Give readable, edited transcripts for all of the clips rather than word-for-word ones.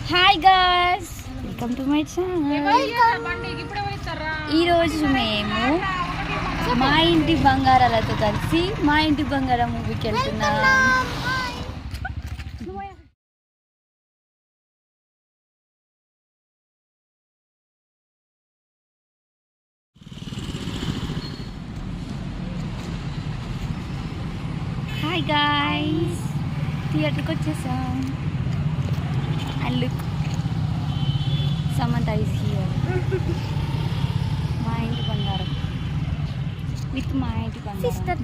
Hi guys, welcome to my channel. ఈరోజు మేము మా ఇంటి బంగారాలతో కలిసి మా ఇంటి బంగారం మూవీకి వెళ్తున్నాం. హాయ్ గాయ్స్, థియేటర్కి వచ్చేసాం. And look, Samantha is here. మా ఇంటి బంగారం విత్ మా ఇంటి బంగారం సిస్టర్.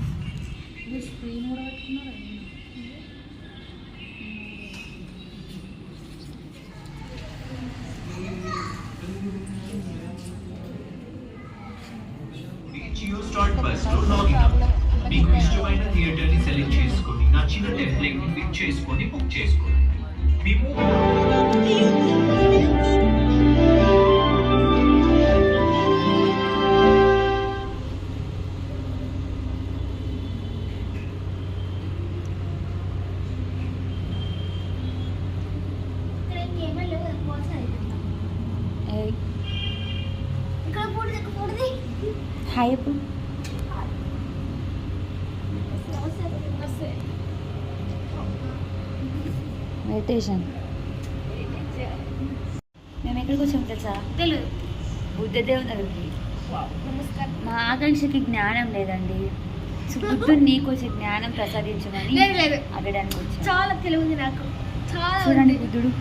జియో స్టార్ట్ బస్ లో లాగిన్ అవ్వండి. మీకు ఇష్టమైన థియేటర్ ని సెలెక్ట్ చేసుకొని నచ్చిన టెంప్లెట్ ని పిక్ చేసుకొని బుక్ చేసుకోండి. హాయ్ అప్పుడు మెడిటేషన్. మేము ఎక్కడికి వచ్చాము తెలుసా? తెలియదు. బుద్ధదేవుని దగ్గరికి. మా ఆకాంక్షకి జ్ఞానం లేదండి, బుద్ధుడు నీకు వచ్చే జ్ఞానం ప్రసాదించమని లేదు అడగడానికి వచ్చాను. చాలా తెలివి నాకు. చాలా చూడండి బుద్ధుడు